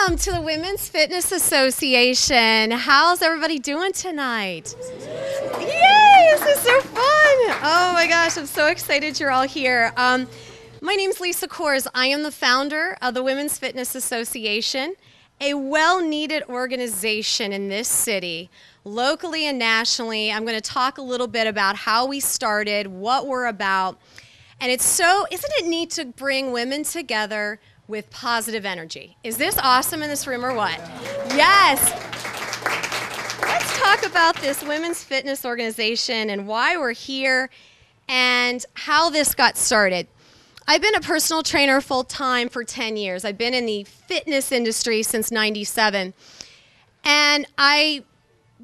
Welcome to the Women's Fitness Association. How's everybody doing tonight? Yay, this is so fun. Oh my gosh, I'm so excited you're all here. My name's Lisa Coors. I am the founder of the Women's Fitness Association, a well-needed organization in this city, locally and nationally. I'm going to talk a little bit about how we started, what we're about. And isn't it neat to bring women together with positive energy? Is this awesome in this room or what? Yes. Let's talk about this women's fitness organization and why we're here and how this got started. I've been a personal trainer full-time for 10 years. I've been in the fitness industry since '97. And I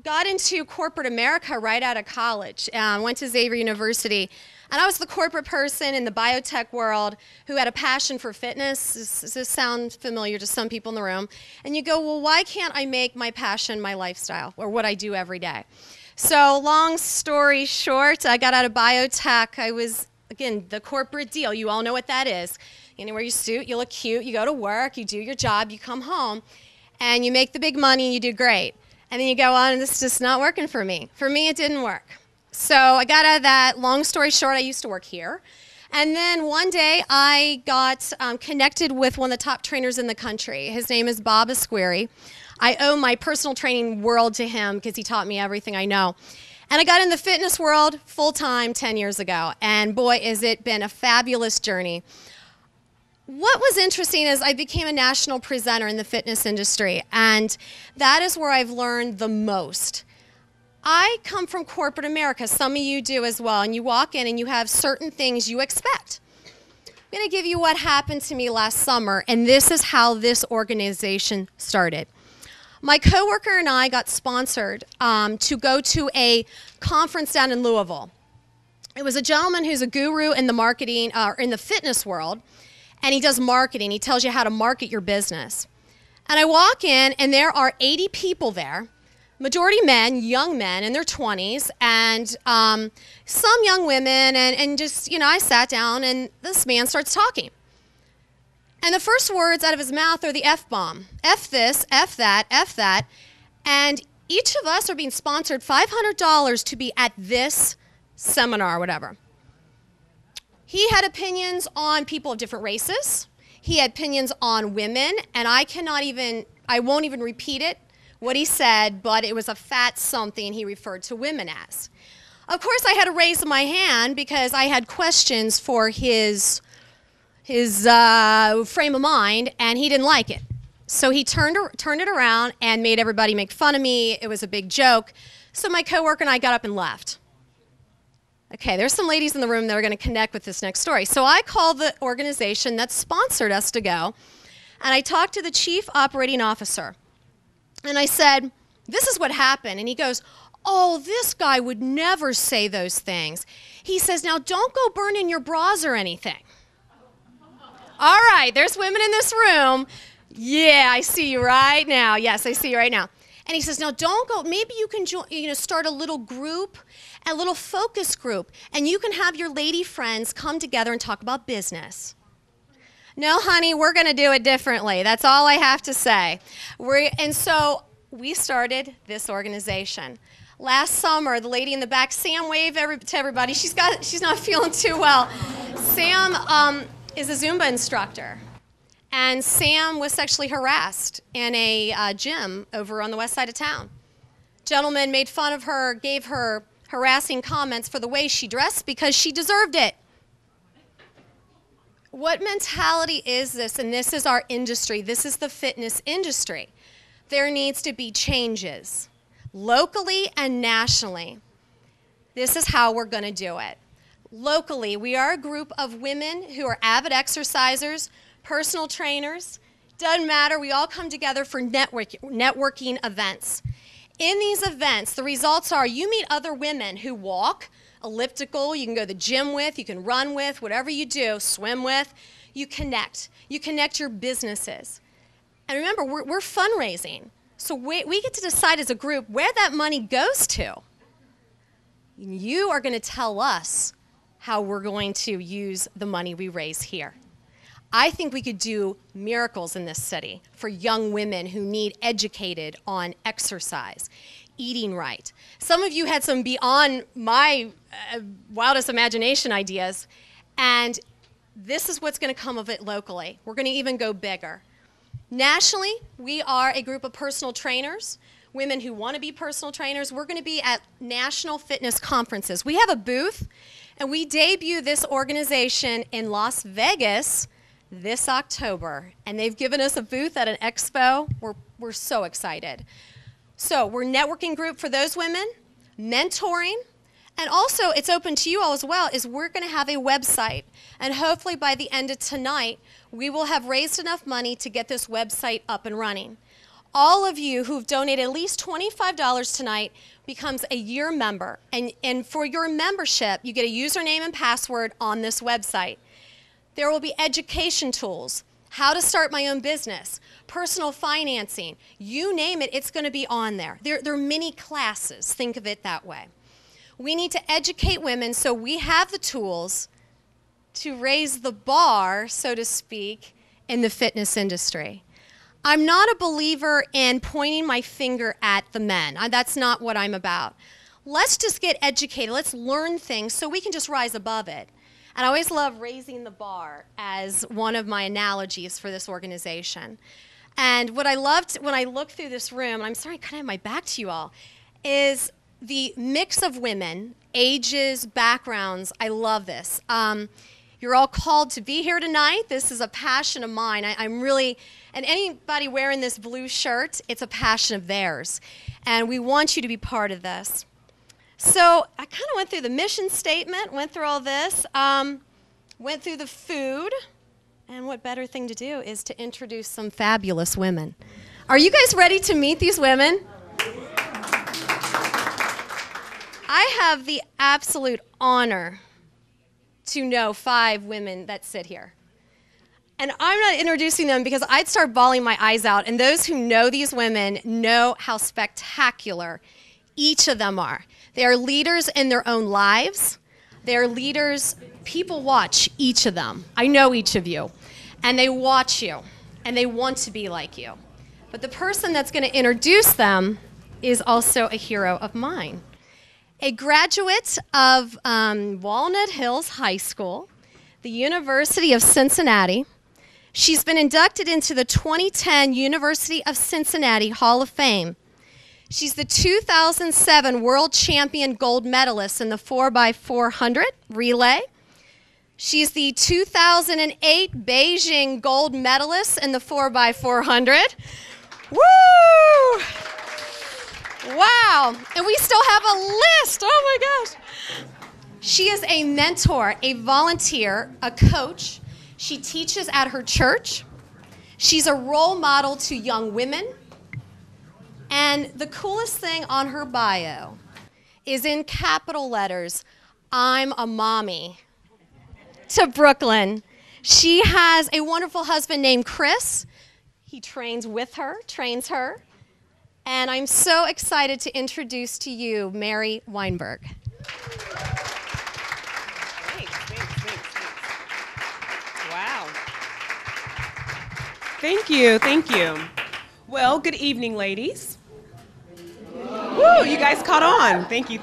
got into corporate America right out of college. Went to Xavier University. And I was the corporate person in the biotech world who had a passion for fitness. Does this sound familiar to some people in the room? And you go, well, why can't I make my passion my lifestyle or what I do every day? So long story short, I got out of biotech. I was, again, the corporate deal. You all know what that is. You wear your suit, you look cute, you go to work, you do your job, you come home, and you make the big money and you do great. And then you go on, and this is just not working for me. For me, it didn't work. So I got out of that. Long story short, I used to work here. And then one day I got connected with one of the top trainers in the country. His name is Bob Esqueri. I owe my personal training world to him because he taught me everything I know. And I got in the fitness world full-time 10 years ago. And boy, has it been a fabulous journey. What was interesting is I became a national presenter in the fitness industry. And that is where I've learned the most. I come from corporate America. Some of you do as well. And you walk in and you have certain things you expect. I'm going to give you what happened to me last summer, and this is how this organization started. My coworker and I got sponsored to go to a conference down in Louisville. It was a gentleman who's a guru in the marketing, in the fitness world, and he does marketing. He tells you how to market your business. And I walk in, and there are 80 people there. Majority men, young men in their 20s, and some young women, and just, I sat down, and this man starts talking. And the first words out of his mouth are the F-bomb. F this, F that, F that. And each of us are being sponsored $500 to be at this seminar or whatever. He had opinions on people of different races. He had opinions on women, and I won't even repeat it. What he said, but it was a fat something he referred to women as. Of course, I had to raise my hand because I had questions for his frame of mind, and he didn't like it. So he turned it around and made everybody make fun of me. It was a big joke. So my coworker and I got up and left. Okay, there's some ladies in the room that are going to connect with this next story. So I called the organization that sponsored us to go, and I talked to the chief operating officer. And I said, this is what happened. And he goes, oh, this guy would never say those things. He says, now don't go burning your bras or anything. All right, there's women in this room. Yeah, I see you right now. Yes, I see you right now. And he says, now don't go. Maybe you can start a little group, a little focus group, and you can have your lady friends come together and talk about business. No, honey, we're going to do it differently. That's all I have to say. And so we started this organization. Last summer, the lady in the back, Sam, wave to everybody. She's not feeling too well. Sam is a Zumba instructor. And Sam was sexually harassed in a gym over on the west side of town. Gentleman made fun of her, gave her harassing comments for the way she dressed because she deserved it. What mentality is this? And this is our industry. This is the fitness industry. There needs to be changes, locally and nationally. This is how we're going to do it. Locally, we are a group of women who are avid exercisers, personal trainers. Doesn't matter. We all come together for networking events. In these events, the results are you meet other women who walk, elliptical, you can go to the gym with, you can run with, whatever you do, swim with, you connect. You connect your businesses. And remember, we're fundraising. So we get to decide as a group where that money goes to. You are going to tell us how we're going to use the money we raise here. I think we could do miracles in this city for young women who need educated on exercise, eating right. Some of you had some beyond my wildest imagination ideas, and this is what's going to come of it locally. We're going to even go bigger. Nationally, we are a group of personal trainers, women who want to be personal trainers. We're going to be at national fitness conferences. We have a booth, and we debut this organization in Las Vegas this October, and they've given us a booth at an expo. We're so excited. So we're a networking group for those women, mentoring, and also it's open to you all as well, is we're going to have a website, and hopefully by the end of tonight, we will have raised enough money to get this website up and running. All of you who've donated at least $25 tonight becomes a year member, and for your membership, you get a username and password on this website. There will be education tools, how to start my own business, personal financing, you name it, it's going to be on there. There are many classes, think of it that way. We need to educate women so we have the tools to raise the bar, so to speak, in the fitness industry. I'm not a believer in pointing my finger at the men. That's not what I'm about. Let's just get educated. Let's learn things so we can just rise above it. And I always love raising the bar as one of my analogies for this organization. And what I loved when I looked through this room, and I'm sorry I kind of have my back to you all, is the mix of women, ages, backgrounds. I love this. You're all called to be here tonight. This is a passion of mine. I'm really, and anybody wearing this blue shirt, it's a passion of theirs. And we want you to be part of this. So I kind of went through the mission statement, went through all this, went through the food, and what better thing to do is to introduce some fabulous women. Are you guys ready to meet these women? I have the absolute honor to know 5 women that sit here. And I'm not introducing them because I'd start bawling my eyes out, and those who know these women know how spectacular each of them are. They are leaders in their own lives. They are leaders, people watch each of them. I know each of you. And they watch you, and they want to be like you. But the person that's going to introduce them is also a hero of mine. A graduate of Walnut Hills High School, the University of Cincinnati. She's been inducted into the 2010 University of Cincinnati Hall of Fame. She's the 2007 World Champion Gold Medalist in the 4x400 relay. She's the 2008 Beijing Gold Medalist in the 4x400. Woo! Wow, and we still have a list, oh my gosh. She is a mentor, a volunteer, a coach. She teaches at her church. She's a role model to young women. And the coolest thing on her bio is in capital letters, I'm a mommy to Brooklyn. She has a wonderful husband named Chris. He trains with her, trains her. And I'm so excited to introduce to you Mary Weinberg. Thanks. Wow. Thank you. Well, good evening, ladies. Woo, you guys caught on. Thank you.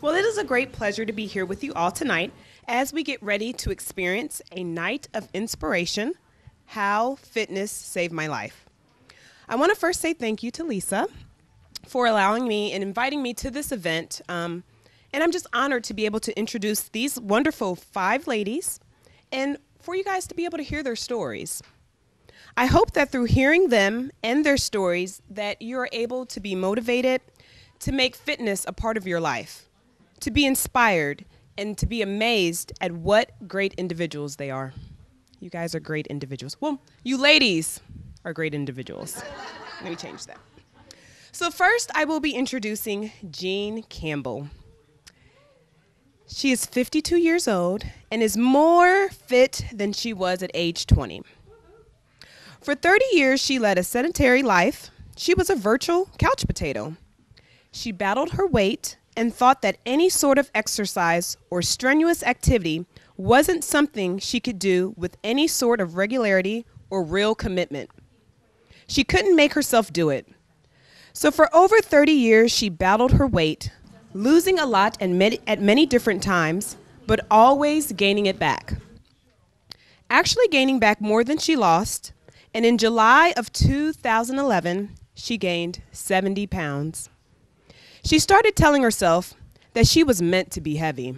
Well, it is a great pleasure to be here with you all tonight as we get ready to experience a night of inspiration, how fitness saved my life. I want to first say thank you to Lisa for allowing me and inviting me to this event. And I'm just honored to be able to introduce these wonderful 5 ladies and for you guys to be able to hear their stories. I hope that through hearing them and their stories that you're able to be motivated to make fitness a part of your life, to be inspired, and to be amazed at what great individuals they are. You guys are great individuals. Well, you ladies are great individuals. Let me change that. So first, I will be introducing Jean Campbell. She is 52 years old and is more fit than she was at age 20. For 30 years, she led a sedentary life. She was a virtual couch potato. She battled her weight and thought that any sort of exercise or strenuous activity wasn't something she could do with any sort of regularity or real commitment. She couldn't make herself do it. So for over 30 years, she battled her weight, losing a lot at many different times, but always gaining it back. Actually gaining back more than she lost, and in July of 2011, she gained 70 pounds. She started telling herself that she was meant to be heavy.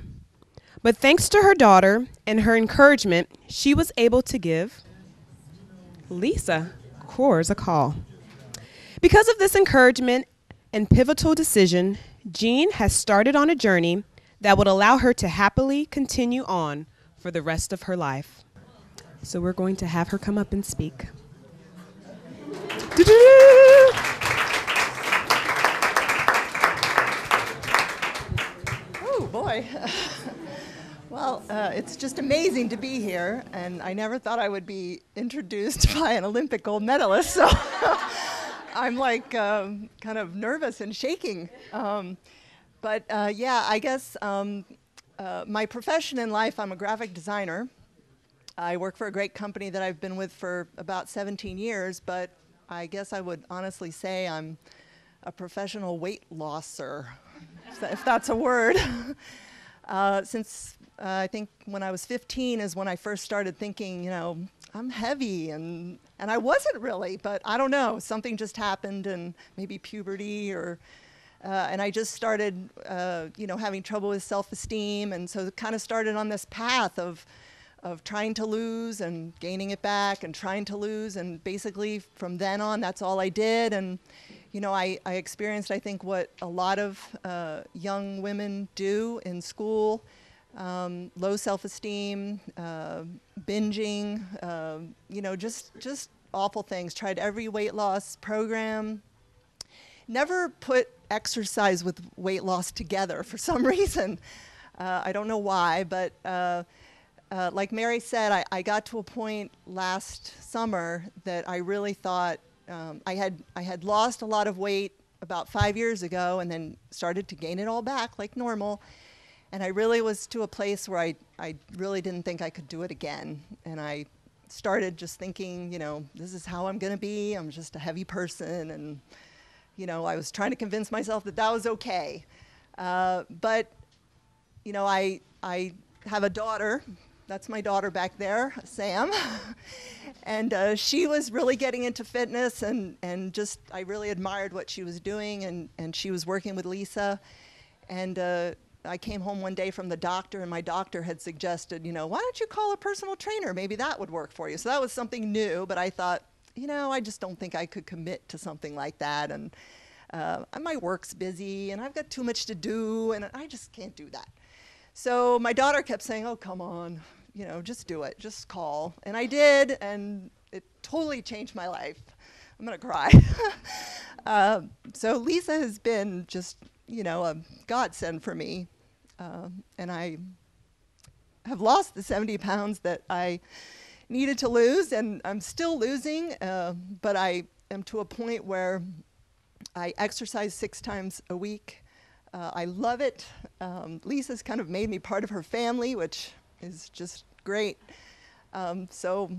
But thanks to her daughter and her encouragement, she was able to give Lisa Coors a call. Because of this encouragement and pivotal decision, Jean has started on a journey that would allow her to happily continue on for the rest of her life. So we're going to have her come up and speak. Oh, boy. Well, it's just amazing to be here, and I never thought I would be introduced by an Olympic gold medalist, so I'm like kind of nervous and shaking. But yeah, I guess my profession in life, I'm a graphic designer. I work for a great company that I've been with for about 17 years, but I guess I would honestly say I'm a professional weight losser, if that's a word. Since I think when I was 15 is when I first started thinking, you know, I'm heavy, and I wasn't really, but I don't know, something just happened, and maybe puberty, or and I just started, you know, having trouble with self-esteem, and so kind of started on this path of trying to lose and gaining it back and trying to lose, and basically from then on, that's all I did. And you know, I experienced, I think, what a lot of young women do in school, low self-esteem, binging, you know, just awful things. Tried every weight loss program. Never put exercise with weight loss together for some reason. I don't know why, but like Mary said, I got to a point last summer that I really thought I had lost a lot of weight about 5 years ago, and then started to gain it all back like normal. And I really was to a place where I really didn't think I could do it again. And I started just thinking, you know, this is how I'm going to be. I'm just a heavy person. And, you know, I was trying to convince myself that that was okay. But, you know, I have a daughter. That's my daughter back there, Sam. And she was really getting into fitness, and just, I really admired what she was doing, and she was working with Lisa. And I came home one day from the doctor, and my doctor had suggested, you know, why don't you call a personal trainer? Maybe that would work for you. So that was something new, but I thought, you know, I just don't think I could commit to something like that. And my work's busy, and I've got too much to do, and I just can't do that. So my daughter kept saying, oh, come on, you know, just do it, just call. And I did, and it totally changed my life. I'm gonna cry. So Lisa has been just, you know, a godsend for me. And I have lost the 70 pounds that I needed to lose, and I'm still losing, but I am to a point where I exercise 6 times a week. I love it. Lisa's kind of made me part of her family, which is just great. So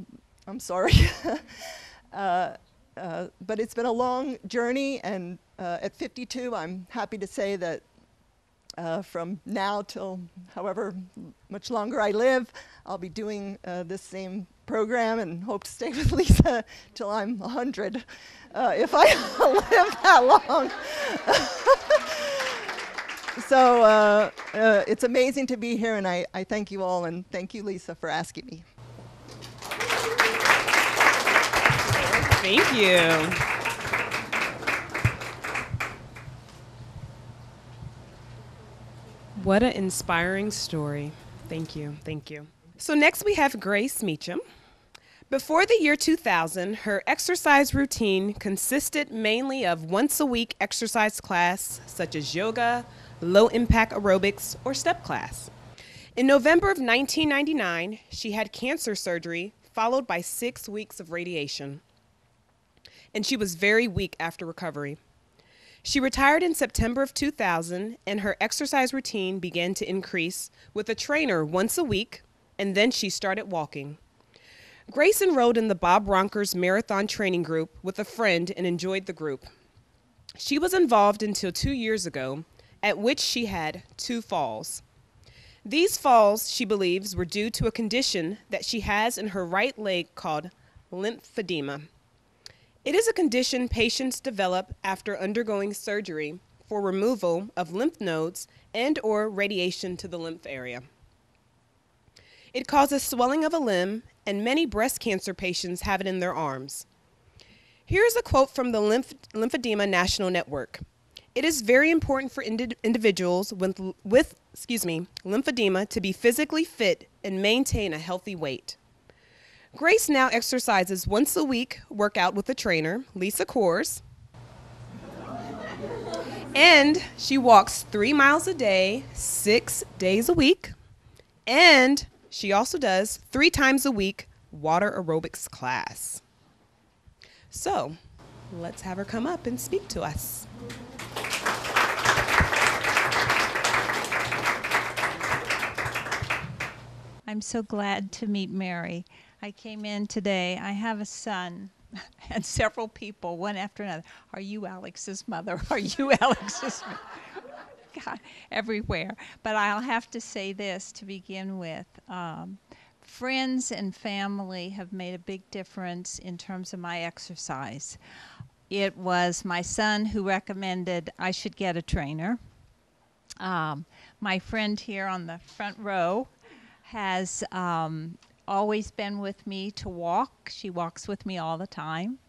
I'm sorry. But it's been a long journey, and at 52, I'm happy to say that from now till however much longer I live, I'll be doing this same program, and hope to stay with Lisa till I'm 100, if I live that long. So it's amazing to be here, and I thank you all, and thank you, Lisa, for asking me. Thank you. What an inspiring story. Thank you, thank you. So next we have Grace Meacham. Before the year 2000, her exercise routine consisted mainly of once-a-week exercise class, such as yoga, low-impact aerobics, or step class. In November of 1999, she had cancer surgery, followed by 6 weeks of radiation. And she was very weak after recovery. She retired in September of 2000, and her exercise routine began to increase with a trainer once a week, and then she started walking. Grace enrolled in the Bob Ronker's marathon training group with a friend and enjoyed the group. She was involved until 2 years ago, at which she had 2 falls. These falls, she believes, were due to a condition that she has in her right leg called lymphedema. It is a condition patients develop after undergoing surgery for removal of lymph nodes and/or radiation to the lymph area. It causes swelling of a limb, and many breast cancer patients have it in their arms. Here is a quote from the Lymphedema National Network. It is very important for individuals with lymphedema to be physically fit and maintain a healthy weight. Grace now exercises once a week, workout with a trainer, Lisa Coors, and she walks 3 miles a day, 6 days a week, and she also does 3 times a week water aerobics class. So, let's have her come up and speak to us. I'm so glad to meet Mary. I came in today. I have a son and several people, one after another. Are you Alex's mother? Are you Alex's mother? God, everywhere. But I'll have to say this to begin with. Friends and family have made a big difference in terms of my exercise. It was my son who recommended I should get a trainer. My friend here on the front row has always been with me to walk. She walks with me all the time.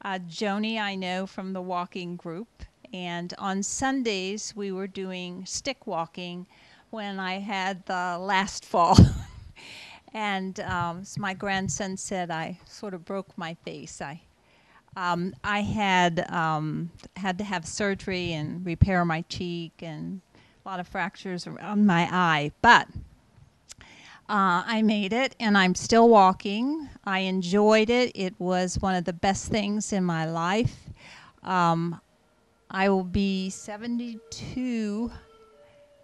Joni I know from the walking group. And on Sundays we were doing stick walking when I had the last fall. And so my grandson said I sort of broke my face. I had to have surgery and repair my cheek and a lot of fractures around my eye. But I made it, and I'm still walking. I enjoyed it. It was one of the best things in my life. I will be 72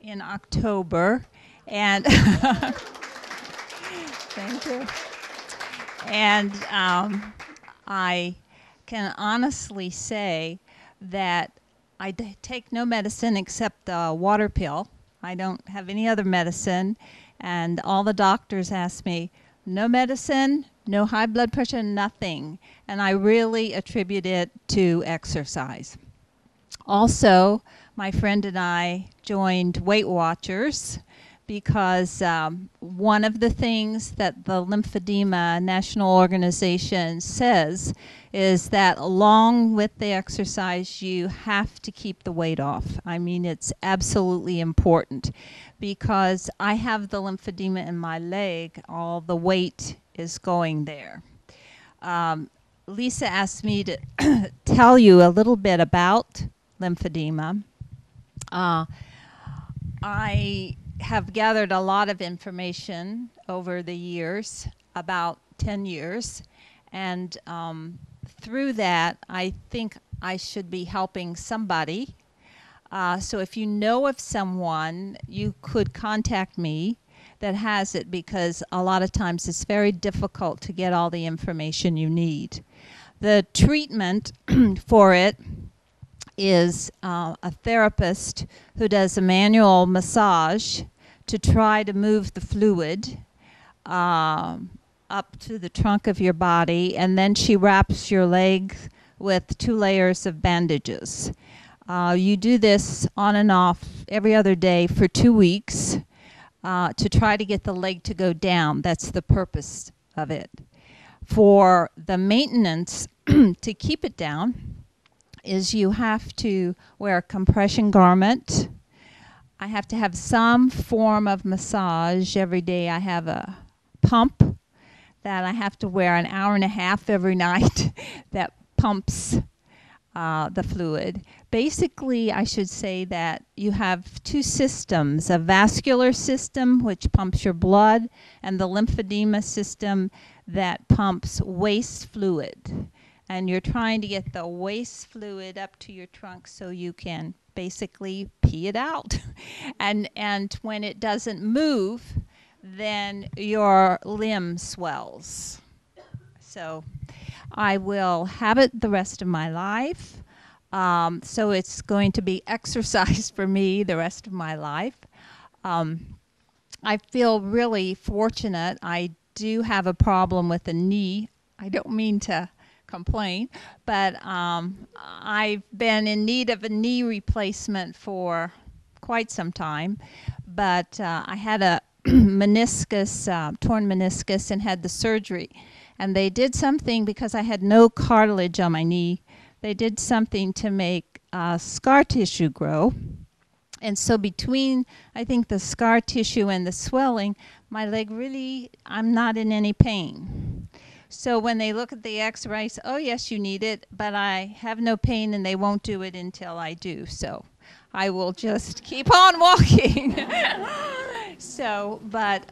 in October, and thank you. And I can honestly say that I take no medicine except a water pill. I don't have any other medicine. And all the doctors ask me, no medicine, no high blood pressure, nothing. And I really attribute it to exercise. Also, my friend and I joined Weight Watchers because one of the things that the Lymphedema National Organization says is that along with the exercise, you have to keep the weight off. I mean, it's absolutely important because I have the lymphedema in my leg. All the weight is going there. Lisa asked me to tell you a little bit about lymphedema. I have gathered a lot of information over the years, about 10 years, and through that I think I should be helping somebody. So if you know of someone, you could contact me that has it, because a lot of times it's very difficult to get all the information you need. The treatment for it is a therapist who does a manual massage to try to move the fluid up to the trunk of your body, and then she wraps your leg with 2 layers of bandages. You do this on and off every other day for 2 weeks to try to get the leg to go down. That's the purpose of it. For the maintenance, to keep it down, is you have to wear a compression garment. I have to have some form of massage every day. I have a pump that I have to wear an hour and a half every night that pumps the fluid. Basically, I should say that you have 2 systems, a vascular system which pumps your blood and the lymphedema system that pumps waste fluid. And you're trying to get the waste fluid up to your trunk so you can basically pee it out. And when it doesn't move, then your limb swells. So I will have it the rest of my life. So it's going to be exercise for me the rest of my life. I feel really fortunate. I do have a problem with the knee. I don't mean to complain, but I've been in need of a knee replacement for quite some time. But I had a meniscus, torn meniscus, and had the surgery. And they did something because I had no cartilage on my knee. They did something to make scar tissue grow. And so between, I think, the scar tissue and the swelling, my leg really, I'm not in any pain. So when they look at the x-rays, oh yes, you need it, but I have no pain and they won't do it until I do. So I will just keep on walking. So, but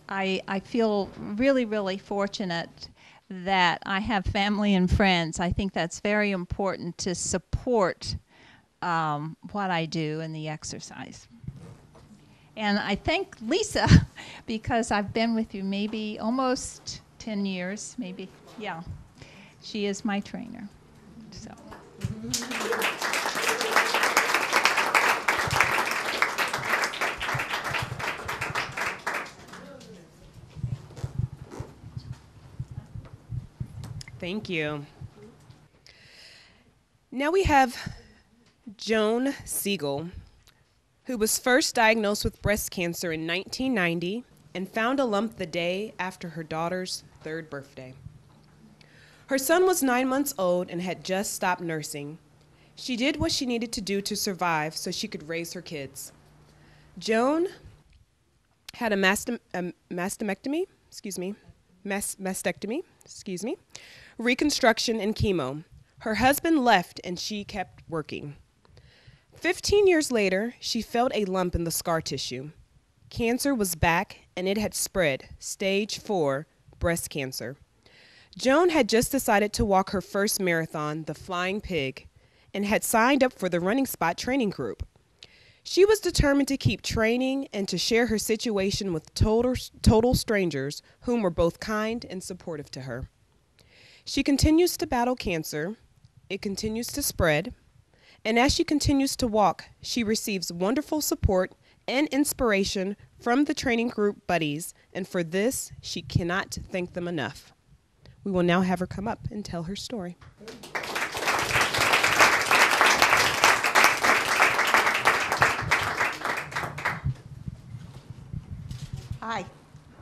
I feel really, really fortunate that I have family and friends. I think that's very important to support what I do in the exercise. And I thank Lisa because I've been with you maybe almost 10 years, maybe, yeah. She is my trainer, so. Thank you. Now we have Joan Siegel, who was first diagnosed with breast cancer in 1990 and found a lump the day after her daughter's 3rd birthday. Her son was 9 months old and had just stopped nursing. She did what she needed to do to survive so she could raise her kids. Joan had a mastectomy, reconstruction and chemo. Her husband left and she kept working. 15 years later, she felt a lump in the scar tissue. Cancer was back and it had spread, stage 4, breast cancer. Joan had just decided to walk her first marathon, the Flying Pig, and had signed up for the Running Spot training group. She was determined to keep training and to share her situation with total strangers whom were both kind and supportive to her. She continues to battle cancer. It continues to spread. And as she continues to walk, she receives wonderful support and inspiration from the training group buddies, and for this, she cannot thank them enough. We will now have her come up and tell her story. Hi.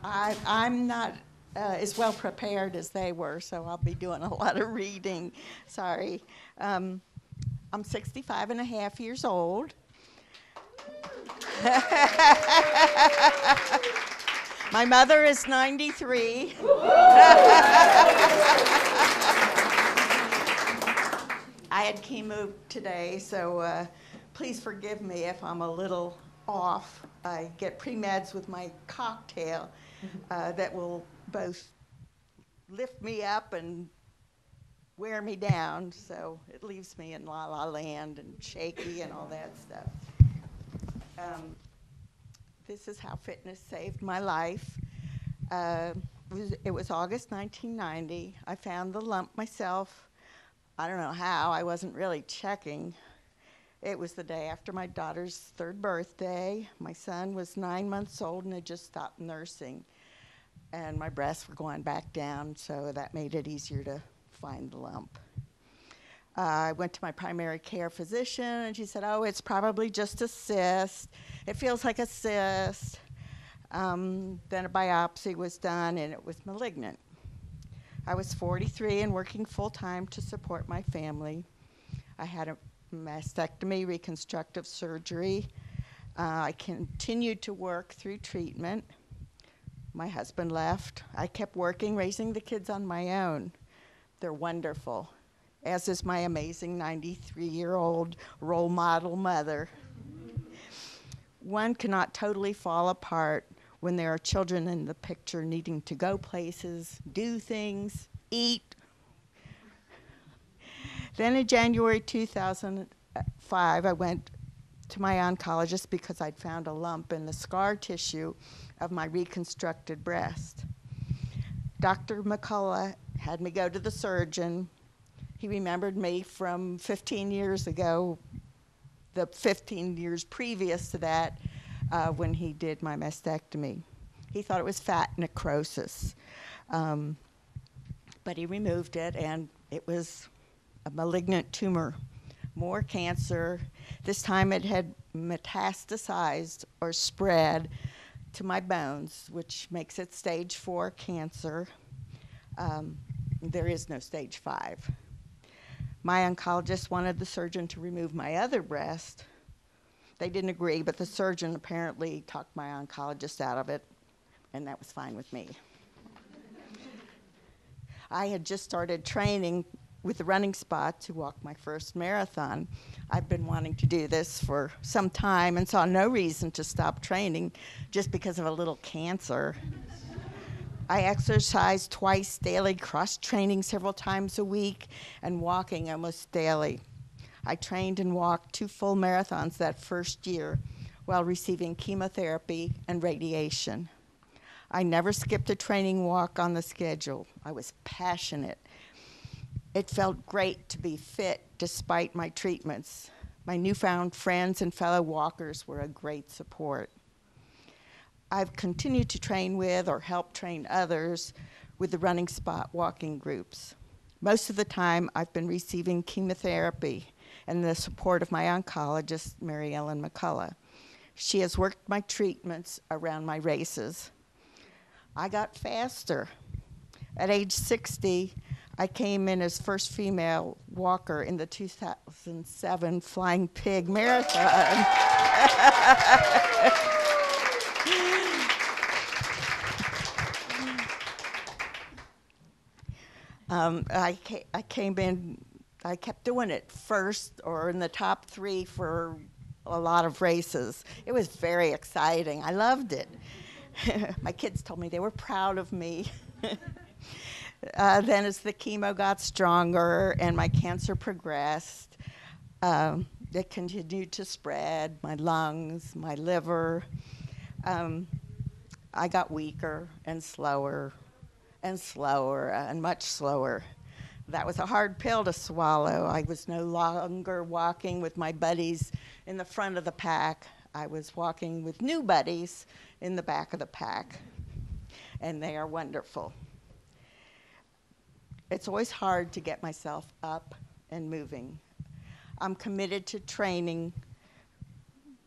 I'm not as well prepared as they were, so I'll be doing a lot of reading. Sorry. I'm 65 and a half years old. My mother is 93. I had chemo today, so please forgive me if I'm a little off. I get pre-meds with my cocktail that will both lift me up and wear me down, so it leaves me in la la land and shaky and all that stuff. This is how fitness saved my life. It was August 1990. I found the lump myself. I don't know how. I wasn't really checking. It was the day after my daughter's 3rd birthday. My son was 9 months old and had just stopped nursing. And my breasts were going back down, so that made it easier to find the lump. I went to my primary care physician, and she said, oh, it's probably just a cyst. It feels like a cyst. Then a biopsy was done, and it was malignant. I was 43 and working full-time to support my family. I had a mastectomy, reconstructive surgery. I continued to work through treatment. My husband left. I kept working, raising the kids on my own. They're wonderful, as is my amazing 93-year-old role model mother. One cannot totally fall apart when there are children in the picture needing to go places, do things, eat. Then in January 2005, I went to my oncologist because I'd found a lump in the scar tissue of my reconstructed breast. Dr. McCullough had me go to the surgeon. He remembered me from 15 years ago, the 15 years previous to that, when he did my mastectomy. He thought it was fat necrosis, but he removed it, and it was a malignant tumor, more cancer. This time it had metastasized or spread to my bones, which makes it stage 4 cancer. There is no stage 5. My oncologist wanted the surgeon to remove my other breast. They didn't agree, but the surgeon apparently talked my oncologist out of it, and that was fine with me. I had just started training with the running spot to walk my first marathon. I've been wanting to do this for some time and saw no reason to stop training just because of a little cancer. I exercised twice daily, cross-training several times a week, and walking almost daily. I trained and walked 2 full marathons that first year while receiving chemotherapy and radiation. I never skipped a training walk on the schedule. I was passionate. It felt great to be fit despite my treatments. My newfound friends and fellow walkers were a great support. I've continued to train with or help train others with the Running Spot walking groups. Most of the time, I've been receiving chemotherapy and the support of my oncologist, Mary Ellen McCullough. She has worked my treatments around my races. I got faster. At age 60, I came in as first female walker in the 2007 Flying Pig Marathon. I came in, I kept doing it first or in the top 3 for a lot of races. It was very exciting. I loved it. My kids told me they were proud of me. Then as the chemo got stronger and my cancer progressed, it continued to spread, my lungs, my liver. I got weaker and slower and much slower. That was a hard pill to swallow. I was no longer walking with my buddies in the front of the pack. I was walking with new buddies in the back of the pack, and they are wonderful. It's always hard to get myself up and moving. I'm committed to training.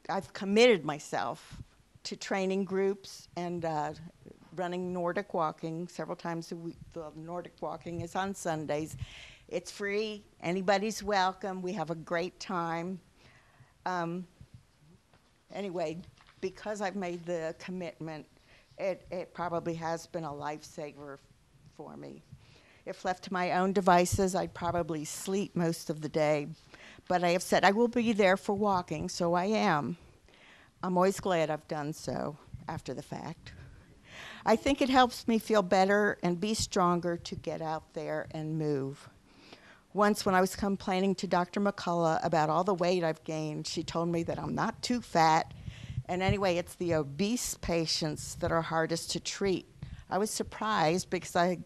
I've committed myself to training groups and running Nordic walking several times a week. The Nordic walking is on Sundays. It's free. Anybody's welcome. We have a great time. Anyway, because I've made the commitment, it probably has been a lifesaver for me. If left to my own devices, I'd probably sleep most of the day. But I have said I will be there for walking, so I am. I'm always glad I've done so after the fact. I think it helps me feel better and be stronger to get out there and move. Once when I was complaining to Dr. McCullough about all the weight I've gained, she told me that I'm not too fat, and anyway, it's the obese patients that are hardest to treat. I was surprised because I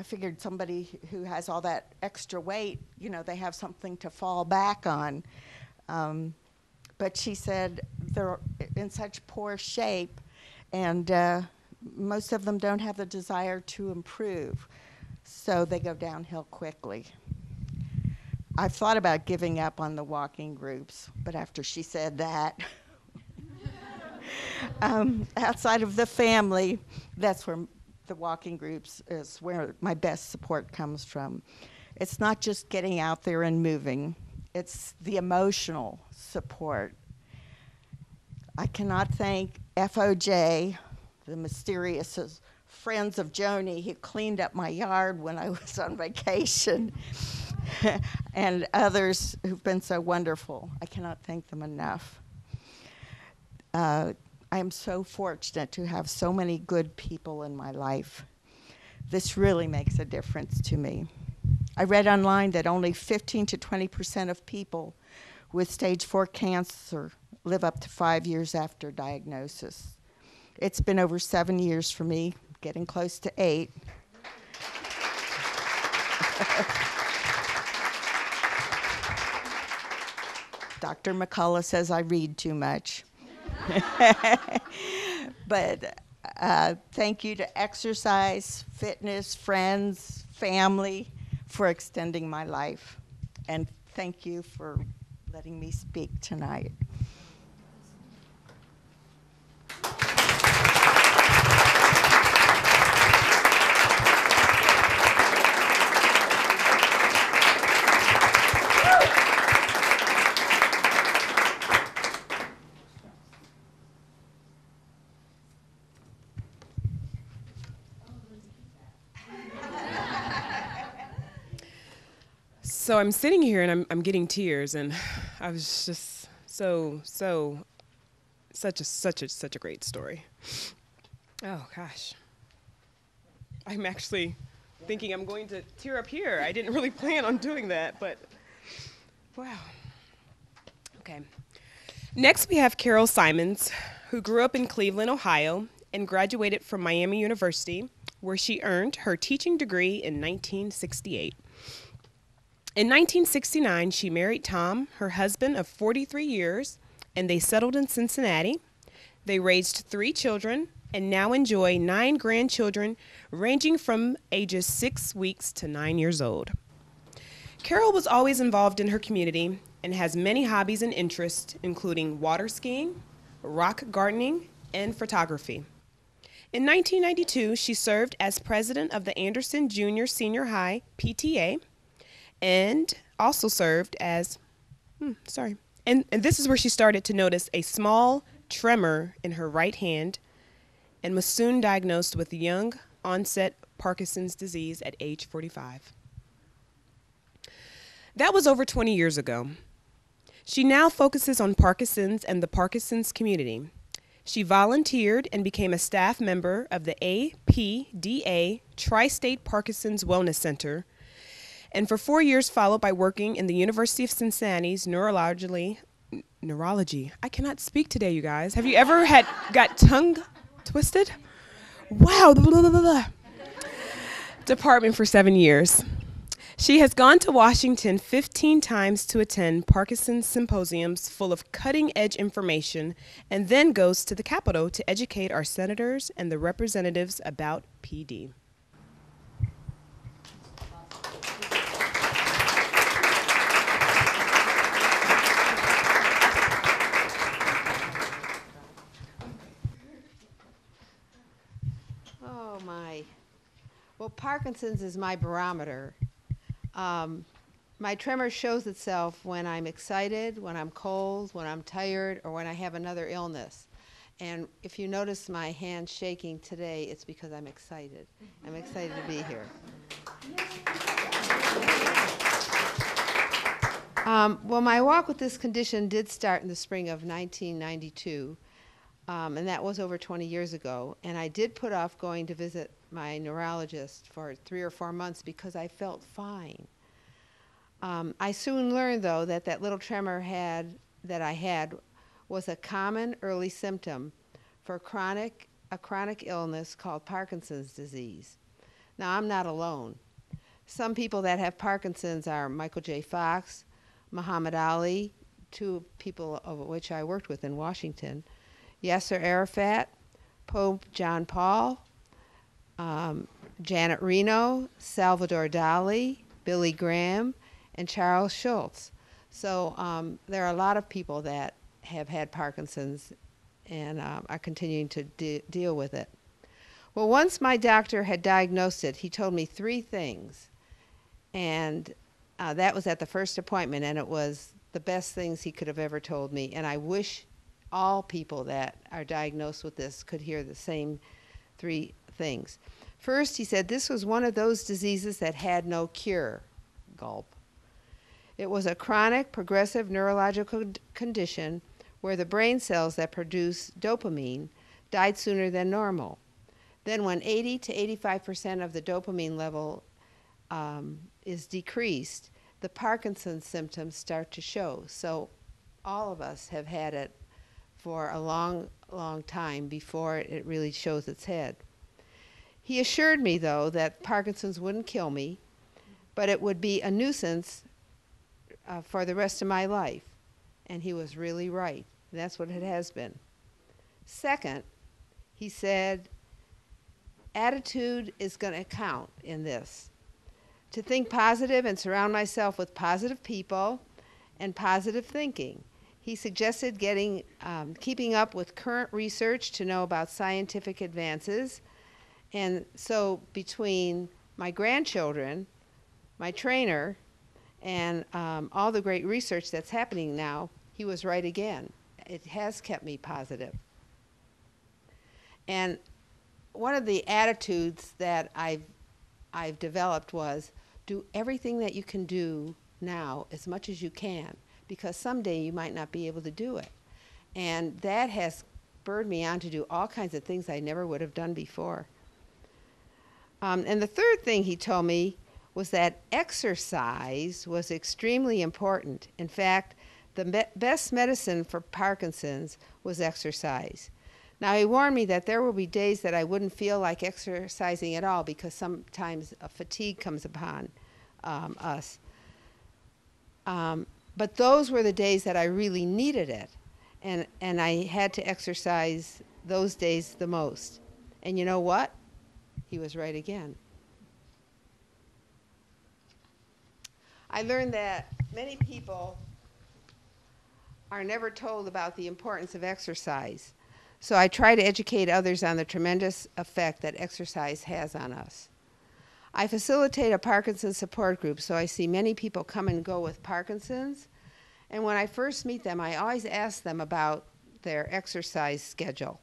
figured somebody who has all that extra weight, you know, they have something to fall back on. But she said they're in such poor shape, and most of them don't have the desire to improve, so they go downhill quickly. I've thought about giving up on the walking groups, but after she said that, outside of the family, that's where the walking groups is where my best support comes from. It's not just getting out there and moving, it's the emotional support. I cannot thank FOJ, the mysterious friends of Joni who cleaned up my yard when I was on vacation, and others who've been so wonderful. I cannot thank them enough. I am so fortunate to have so many good people in my life. This really makes a difference to me. I read online that only 15 to 20% of people with stage 4 cancer live up to 5 years after diagnosis. It's been over 7 years for me, getting close to 8. Dr. McCullough says I read too much. But thank you to exercise, fitness, friends, family for extending my life. And thank you for letting me speak tonight. So I'm sitting here and I'm getting tears, and I was just such a great story. Oh gosh. I'm actually thinking I'm going to tear up here. I didn't really plan on doing that, but wow. Okay. Next we have Carol Simons, who grew up in Cleveland, Ohio, and graduated from Miami University, where she earned her teaching degree in 1968. In 1969, she married Tom, her husband of 43 years, and they settled in Cincinnati. They raised 3 children and now enjoy 9 grandchildren, ranging from ages 6 weeks to 9 years old. Carol was always involved in her community and has many hobbies and interests, including water skiing, rock gardening, and photography. In 1992, she served as president of the Anderson Junior Senior High PTA, and also served as, and this is where she started to notice a small tremor in her right hand and was soon diagnosed with young onset Parkinson's disease at age 45. That was over 20 years ago. She now focuses on Parkinson's and the Parkinson's community. She volunteered and became a staff member of the APDA Tri-State Parkinson's Wellness Center, and for 4 years followed by working in the University of Cincinnati's neurology. I cannot speak today, you guys. Have you ever got tongue twisted? Wow. Department for 7 years. She has gone to Washington 15 times to attend Parkinson's symposiums full of cutting-edge information, and then goes to the Capitol to educate our senators and the representatives about PD. Oh my. Well, Parkinson's is my barometer. My tremor shows itself when I'm excited, when I'm cold, when I'm tired, or when I have another illness. And if you notice my hand shaking today, it's because I'm excited. I'm excited to be here. Well, my walk with this condition did start in the spring of 1992. And that was over 20 years ago. And I did put off going to visit my neurologist for 3 or 4 months because I felt fine. I soon learned, though, that that little tremor that I had was a common early symptom for a chronic illness called Parkinson's disease. Now, I'm not alone. Some people that have Parkinson's are Michael J. Fox, Muhammad Ali, 2 people of which I worked with in Washington, Yasser Arafat, Pope John Paul, Janet Reno, Salvador Dali, Billy Graham, and Charles Schultz. So there are a lot of people that have had Parkinson's and are continuing to deal with it. Well, once my doctor had diagnosed it, he told me 3 things. And that was at the first appointment, and it was the best things he could have ever told me. And I wish all people that are diagnosed with this could hear the same 3 things. First, he said this was one of those diseases that had no cure. Gulp. It was a chronic, progressive neurological condition where the brain cells that produce dopamine died sooner than normal. Then when 80 to 85% of the dopamine level is decreased, the Parkinson's symptoms start to show. So all of us have had it for a long, long time before it really shows its head. He assured me, though, that Parkinson's wouldn't kill me, but it would be a nuisance for the rest of my life. And he was really right. That's what it has been. Second, he said, attitude is going to count in this. To think positive and surround myself with positive people and positive thinking. He suggested keeping up with current research to know about scientific advances. And so between my grandchildren, my trainer, and all the great research that's happening now, he was right again. It has kept me positive. And one of the attitudes that I've developed was do everything that you can do now as much as you can, because someday you might not be able to do it. And that has spurred me on to do all kinds of things I never would have done before. And the third thing he told me was that exercise was extremely important. In fact, the best medicine for Parkinson's was exercise. Now, he warned me that there will be days that I wouldn't feel like exercising at all because sometimes a fatigue comes upon us. But those were the days that I really needed it. And I had to exercise those days the most. And you know what? He was right again. I learned that many people are never told about the importance of exercise. So I try to educate others on the tremendous effect that exercise has on us. I facilitate a Parkinson's support group, so I see many people come and go with Parkinson's. And when I first meet them, I always ask them about their exercise schedule.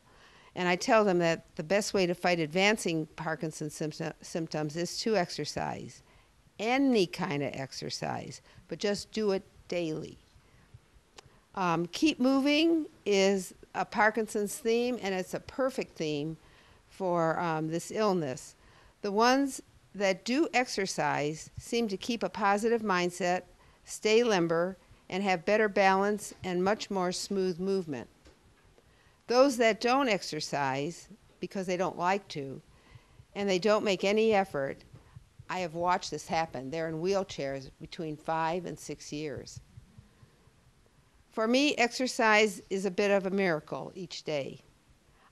And I tell them that the best way to fight advancing Parkinson's symptoms is to exercise. Any kind of exercise, but just do it daily. Keep moving is a Parkinson's theme, and it's a perfect theme for this illness. The ones that do exercise seem to keep a positive mindset, stay limber, and have better balance and much more smooth movement. Those that don't exercise because they don't like to, and they don't make any effort, I have watched this happen. They're in wheelchairs between 5 and 6 years. For me, exercise is a bit of a miracle each day.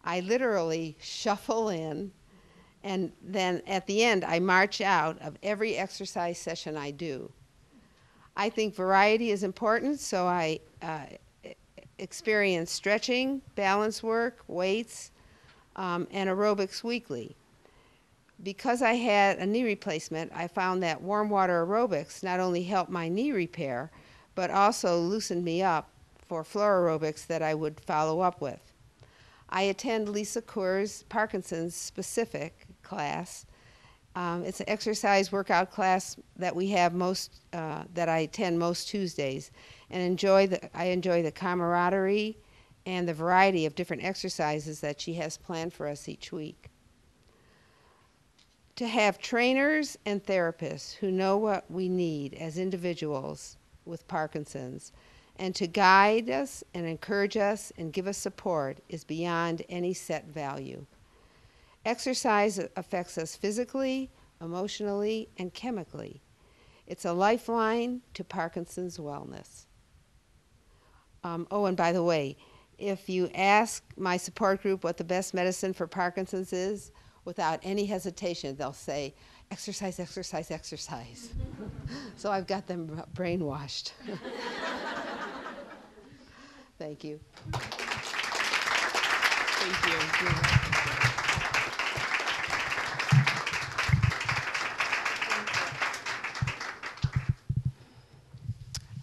I literally shuffle in, and then at the end, I march out of every exercise session I do. I think variety is important, so I experience stretching, balance work, weights, and aerobics weekly. Because I had a knee replacement, I found that warm water aerobics not only helped my knee repair, but also loosened me up for floor aerobics that I would follow up with. I attend Lisa Coors' Parkinson's specific class. It's an exercise workout class that we have that I attend most Tuesdays, and I enjoy the camaraderie and the variety of different exercises that she has planned for us each week. To have trainers and therapists who know what we need as individuals with Parkinson's, and to guide us and encourage us and give us support is beyond any set value. Exercise affects us physically, emotionally, and chemically. It's a lifeline to Parkinson's wellness. Oh, and by the way, if you ask my support group what the best medicine for Parkinson's is, without any hesitation, they'll say, exercise, exercise, exercise. So I've got them brainwashed. Thank you. Thank you.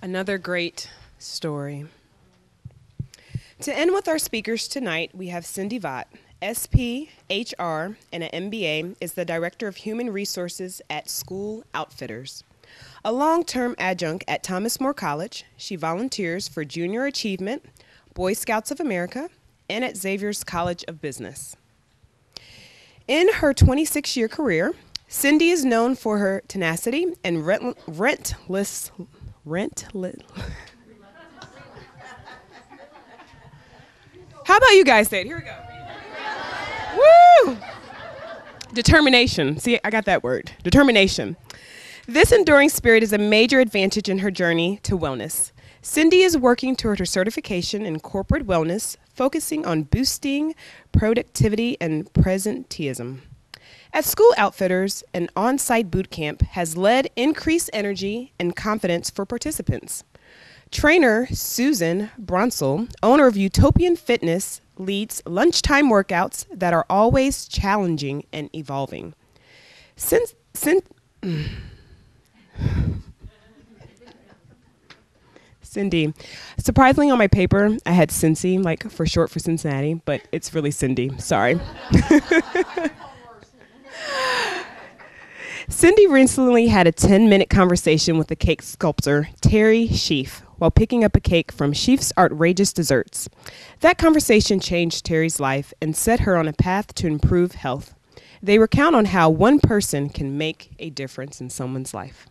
Another great story. To end with our speakers tonight, we have Cindy Vaught. SP, HR, and an MBA, is the Director of Human Resources at School Outfitters. A long-term adjunct at Thomas More College, she volunteers for Junior Achievement, Boy Scouts of America, and at Xavier's College of Business. In her 26-year career, Cindy is known for her tenacity and relentless How about you guys say it? Here we go. Woo! Determination. See, I got that word. Determination. This enduring spirit is a major advantage in her journey to wellness. Cindy is working toward her certification in corporate wellness, focusing on boosting productivity and presenteeism. At School Outfitters, an on-site boot camp has led increased energy and confidence for participants. Trainer Susan Bronsel, owner of Utopian Fitness, leads lunchtime workouts that are always challenging and evolving. Cindy. Surprisingly, on my paper, I had Cincy, like for short for Cincinnati, but it's really Cindy. Sorry. Cindy recently had a 10-minute conversation with the cake sculptor, Terry Sheaf, while picking up a cake from Sheaf's Outrageous Desserts. That conversation changed Terry's life and set her on a path to improve health. They recount on how one person can make a difference in someone's life.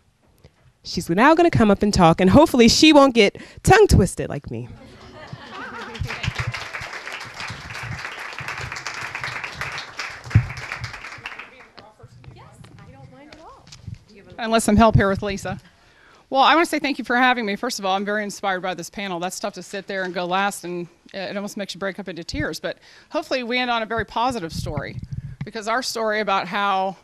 She's now going to come up and talk, and hopefully she won't get tongue twisted like me. And let some help here with Lisa. Well, I want to say thank you for having me. First of all, I'm very inspired by this panel. That's tough to sit there and go last, and it almost makes you break up into tears. But hopefully we end on a very positive story, because our story about how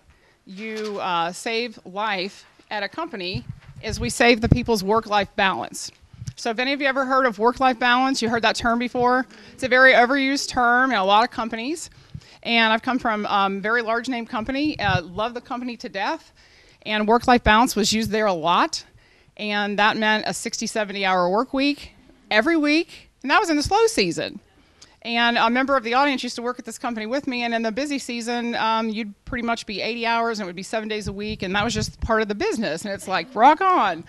you save life at a company is we save the people's work-life balance. So if any of you ever heard of work-life balance, you heard that term before? It's a very overused term in a lot of companies. And I've come from a very large name company, love the company to death. And work-life balance was used there a lot. And that meant a 60, 70-hour work week every week. And that was in the slow season. And a member of the audience used to work at this company with me. And in the busy season, you'd pretty much be 80 hours, and it would be 7 days a week. And that was just part of the business. And it's like, rock on.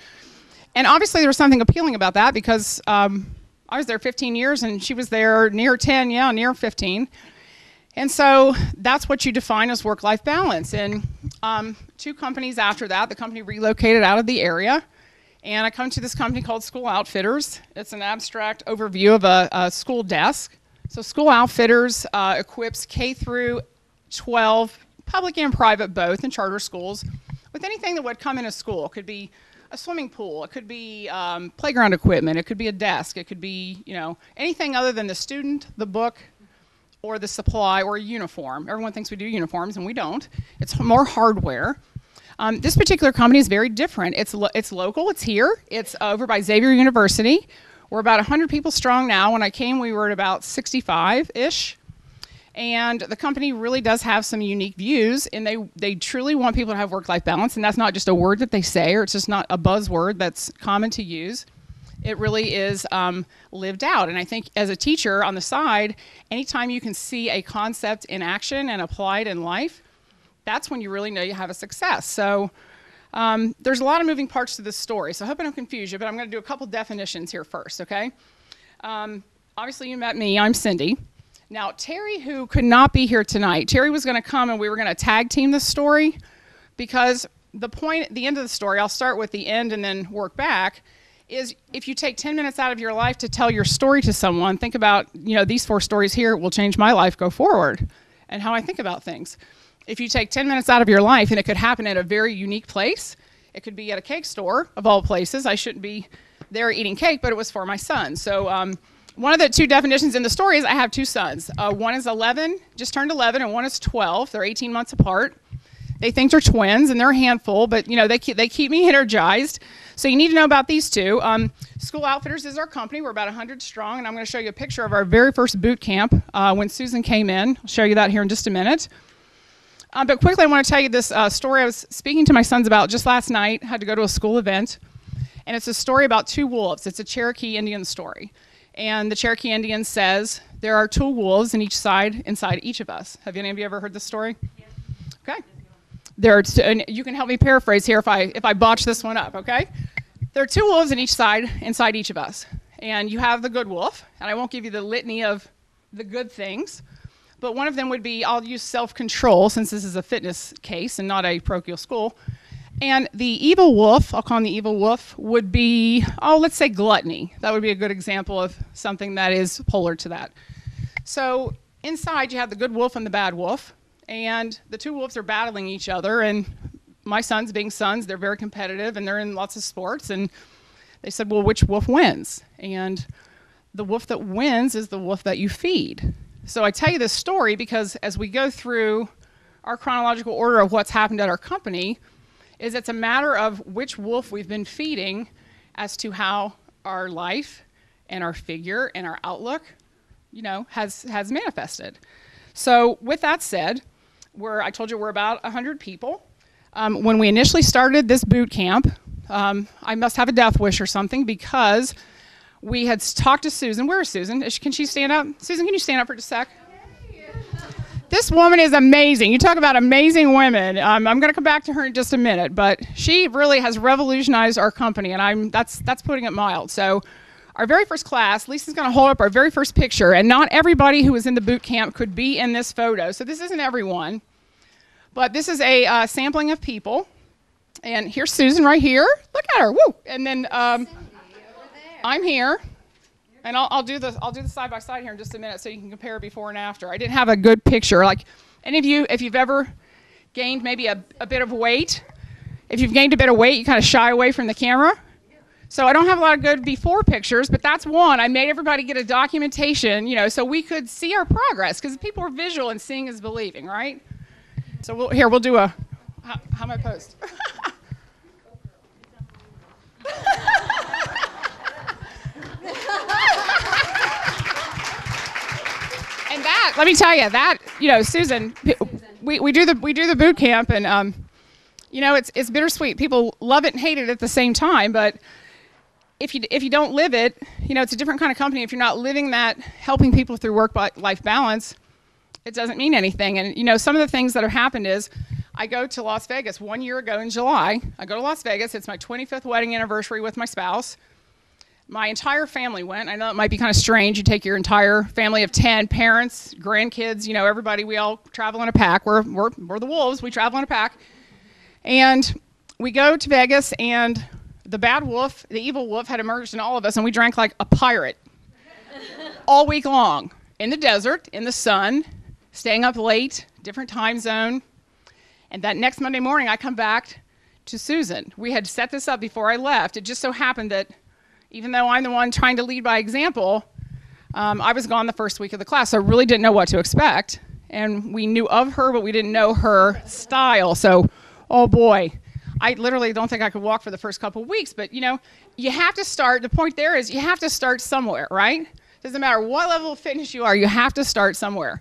And obviously, there was something appealing about that, because I was there 15 years, and she was there near 10, near 15. And so that's what you define as work-life balance. And 2 companies after that, the company relocated out of the area. And I come to this company called School Outfitters. It's an abstract overview of a school desk. So School Outfitters equips K through 12, public and private both, and charter schools, with anything that would come in a school. It could be a swimming pool. It could be playground equipment. It could be a desk. It could be, anything other than the student, the book, or the supply, or a uniform. Everyone thinks we do uniforms, and we don't. It's more hardware. This particular company is very different. It's local. It's here. It's over by Xavier University. We're about 100 people strong now. When I came, we were at about 65-ish. And the company really does have some unique views, and they truly want people to have work-life balance. And that's not just a word that they say, or it's just not a buzzword that's common to use. It really is lived out. And I think as a teacher on the side, anytime you can see a concept in action and applied in life, that's when you really know you have a success. So there's a lot of moving parts to this story. So I hope I don't confuse you, but I'm going to do a couple definitions here first, okay? Obviously, you met me. I'm Cindy. Now, Terry, who could not be here tonight, Terry was going to come, and we were going to tag team this story, because the point at the end of the story, I'll start with the end and then work back, is if you take 10 minutes out of your life to tell your story to someone, think about, these 4 stories here will change my life go forward and how I think about things. If you take 10 minutes out of your life, and it could happen at a very unique place, it could be at a cake store, of all places. I shouldn't be there eating cake, but it was for my son. So one of the 2 definitions in the story is I have 2 sons. One is 11, just turned 11, and one is 12. They're 18 months apart. They think they're twins, and they're a handful, but they keep me energized. So you need to know about these 2. School Outfitters is our company. We're about 100 strong, and I'm going to show you a picture of our very first boot camp when Susan came in. I'll show you that here in just a minute. But quickly, I want to tell you this story I was speaking to my sons about just last night. I had to go to a school event, and it's a story about 2 wolves. It's a Cherokee Indian story. And the Cherokee Indian says, there are 2 wolves inside each of us. Have any of you ever heard this story? Yes. Okay. And you can help me paraphrase here if I botch this one up, okay? There are 2 wolves inside each of us. And you have the good wolf, and I won't give you the litany of the good things, but one of them would be, I'll use self-control, since this is a fitness case and not a parochial school. And the evil wolf, I'll call him the evil wolf, would be, let's say gluttony. That would be a good example of something that is polar to that. So inside you have the good wolf and the bad wolf, and the two wolves are battling each other, and my sons being sons, they're very competitive and they're in lots of sports, and they said, well, which wolf wins? And the wolf that wins is the wolf that you feed. So I tell you this story because as we go through our chronological order of what's happened at our company, is it's a matter of which wolf we've been feeding as to how our life and our figure and our outlook, has manifested. So with that said, I told you we're about 100 people. When we initially started this boot camp, I must have a death wish or something because we had talked to Susan. Where is Susan? Can she stand up? Susan, can you stand up for just a sec? This woman is amazing. You talk about amazing women. I'm going to come back to her in just a minute, but she really has revolutionized our company, and that's putting it mild. So our very first class, Lisa's going to hold up our very first picture, and not everybody who was in the boot camp could be in this photo. So this isn't everyone, but this is a sampling of people. And here's Susan right here. Look at her. Woo! And then I'm here. And I'll do the side by side here in just a minute so you can compare before and after. I didn't have a good picture. Like any of you, if you've ever gained maybe a bit of weight, if you've gained a bit of weight, you kind of shy away from the camera. So I don't have a lot of good before pictures, but that's one. I made everybody get a documentation, so we could see our progress because people are visual and seeing is believing, right? So we'll do a, how am I posed? And that, let me tell you, that, Susan, we do the boot camp, and it's bittersweet. People love it and hate it at the same time, but if you don't live it, it's a different kind of company. If you're not living that, helping people through work-life balance, it doesn't mean anything. And some of the things that have happened is I go to Las Vegas 1 year ago in July. I go to Las Vegas. It's my 25th wedding anniversary with my spouse. My entire family went. I know it might be kind of strange. You take your entire family of 10, parents, grandkids, everybody. We all travel in a pack. We're the wolves. We travel in a pack. And we go to Vegas, and the bad wolf, the evil wolf, had emerged in all of us, and we drank like a pirate all week long in the desert, in the sun, staying up late, different time zone. And that next Monday morning, I come back to Susan. We had set this up before I left. It just so happened that even though I'm the one trying to lead by example, I was gone the first week of the class, so I really didn't know what to expect. And we knew of her, but we didn't know her style. So, oh boy, I literally don't think I could walk for the first couple of weeks. But, you have to start. The point there is you have to start somewhere, right? Doesn't matter what level of fitness you are, you have to start somewhere.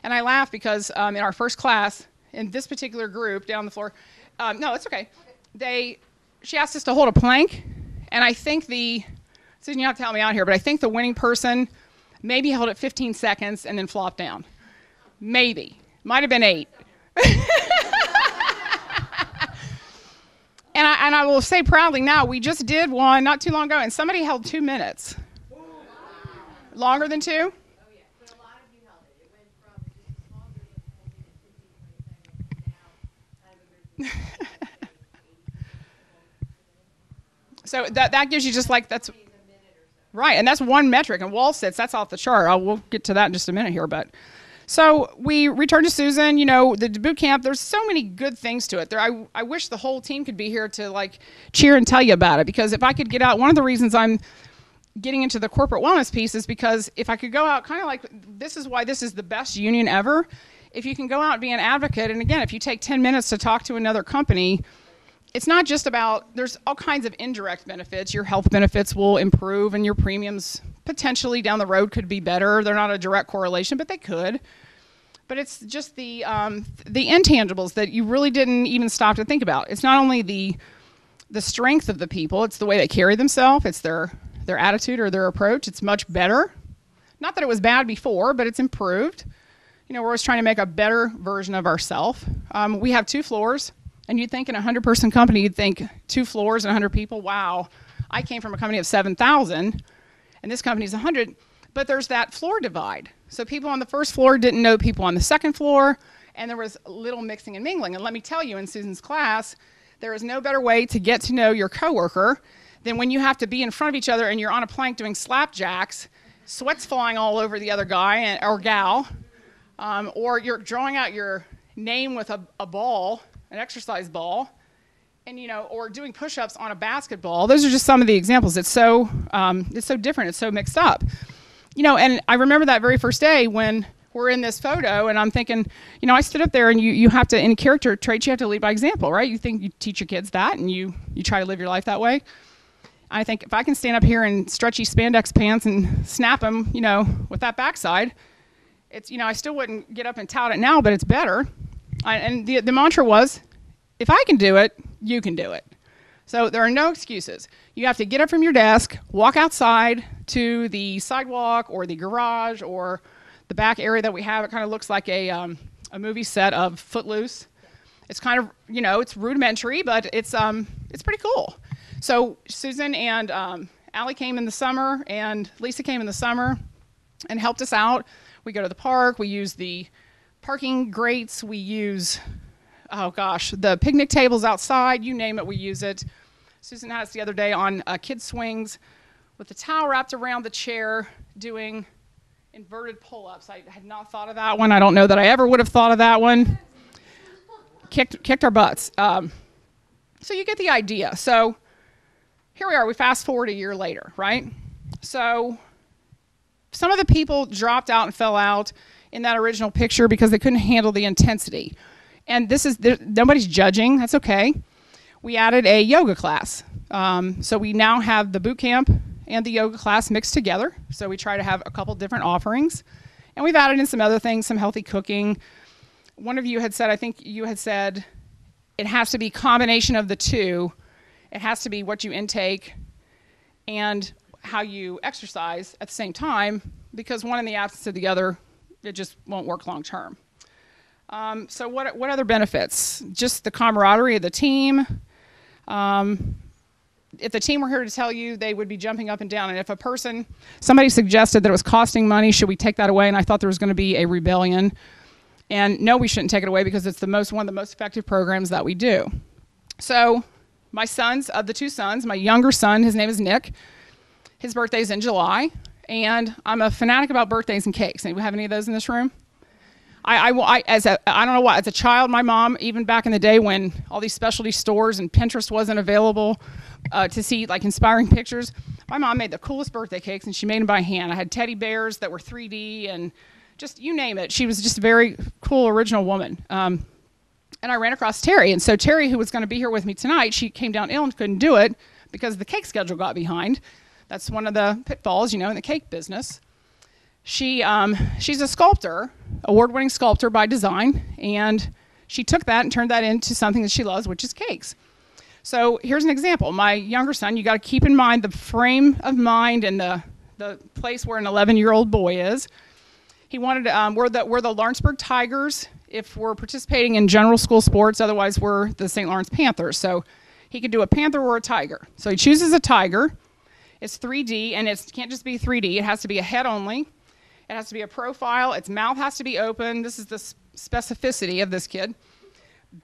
And I laugh because in our first class, in this particular group down the floor, no, it's okay. She asked us to hold a plank, and I think Susan, you have to help me out here, but I think the winning person maybe held it 15 seconds and then flopped down. Maybe. Might have been 8. And I will say proudly now, we just did one not too long ago, and somebody held 2 minutes. Longer than 2? Oh, yeah. But a lot of you held it. It went from just longer than 15 to 20 now. So that gives you just like, that's right, and that's one metric. And wall sits, that's off the chart. We'll get to that in just a minute here. But so we returned to Susan. The boot camp. There's so many good things to it. I wish the whole team could be here to cheer and tell you about it. Because if I could get out, one of the reasons I'm getting into the corporate wellness piece is because if I could go out, kind of like this is why this is the best union ever. If you can go out and be an advocate, and again, if you take 10 minutes to talk to another company. It's not just about, there's all kinds of indirect benefits. Your health benefits will improve and your premiums potentially down the road could be better. They're not a direct correlation, but they could. But it's just the intangibles that you really didn't even stop to think about. It's not only the strength of the people, it's the way they carry themselves, it's their attitude or their approach. It's much better. Not that it was bad before, but it's improved. We're always trying to make a better version of ourselves. We have 2 floors. And you'd think in a 100-person company, you'd think 2 floors and 100 people, wow. I came from a company of 7,000, and this company's 100. But there's that floor divide. So people on the first floor didn't know people on the second floor, and there was little mixing and mingling. And let me tell you, in Susan's class, there is no better way to get to know your coworker than when you have to be in front of each other and you're on a plank doing slapjacks sweat's flying all over the other guy or gal, or you're drawing out your name with a ball, an exercise ball, and or doing push-ups on a basketball. Those are just some of the examples. It's so different. It's so mixed up. And I remember that very first day when we're in this photo, and I'm thinking, I stood up there, and you have to, in character traits, you have to lead by example, right? You teach your kids that, and you try to live your life that way. I think if I can stand up here in stretchy spandex pants and snap them, with that backside, it's, I still wouldn't get up and tout it now, but it's better. And the mantra was, if I can do it, you can do it. So there are no excuses. You have to get up from your desk, walk outside to the sidewalk or the garage or the back area that we have. It kind of looks like a movie set of Footloose. It's kind of, it's rudimentary, but it's pretty cool. So Susan and Allie came in the summer, and Lisa came in the summer and helped us out. We go to the park. We use the parking grates. We use, the picnic tables outside. You name it, we use it. Susan had us the other day on kid swings with the towel wrapped around the chair doing inverted pull-ups. I had not thought of that one. I don't know that I ever would have thought of that one. Kicked our butts. So you get the idea. So here we are. We fast forward a year later, right? So some of the people dropped out and fell out in that original picture because they couldn't handle the intensity. And nobody's judging. That's okay. We added a yoga class. So we now have the boot camp and the yoga class mixed together. So we try to have a couple different offerings. And we've added in some other things, some healthy cooking. One of you had said, I think you had said, it has to be combination of the two. It has to be what you intake and how you exercise at the same time, because one in the absence of the other, it just won't work long term. So what other benefits? Just the camaraderie of the team. If the team were here to tell you, they would be jumping up and down. And if somebody suggested that it was costing money, should we take that away? And I thought there was going to be a rebellion. And no, we shouldn't take it away because it's one of the most effective programs that we do. So my sons, of the two sons, my younger son, his name is Nick. His birthday's in July. And I'm a fanatic about birthdays and cakes. Anybody have any of those in this room? I don't know why. As a child, my mom, even back in the day when all these specialty stores and Pinterest wasn't available to see like inspiring pictures, my mom made the coolest birthday cakes, and she made them by hand. I had teddy bears that were 3D and just you name it. She was just a very cool, original woman. And I ran across Terry. And so Terry, who was going to be here with me tonight, she came down ill and couldn't do it because the cake schedule got behind. That's one of the pitfalls, in the cake business. She's a sculptor, award-winning sculptor by design, and she took that and turned that into something that she loves, which is cakes. So here's an example. My younger son, you got to keep in mind the frame of mind and the place where an 11-year-old boy is. He wanted we're the Lawrenceburg Tigers if we're participating in general school sports. Otherwise, we're the St. Lawrence Panthers. So he could do a panther or a tiger. So he chooses a tiger. It's 3D, and it can't just be 3D. It has to be a head only. It has to be a profile. Its mouth has to be open. This is the specificity of this kid.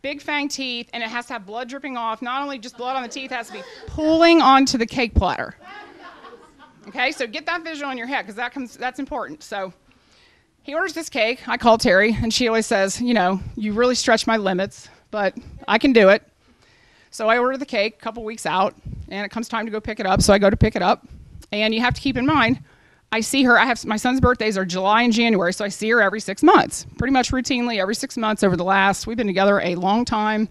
Big fang teeth, and it has to have blood dripping off. Not only just blood on the teeth, it has to be pooling onto the cake platter. Okay, so get that visual in your head because that's important. So he orders this cake. I call Terry, and she always says, you really stretch my limits, but I can do it. So I order the cake a couple weeks out, and it comes time to go pick it up. So I go to pick it up, and you have to keep in mind, I see her, my son's birthdays are July and January, so I see her every 6 months, pretty much routinely every 6 months we've been together a long time,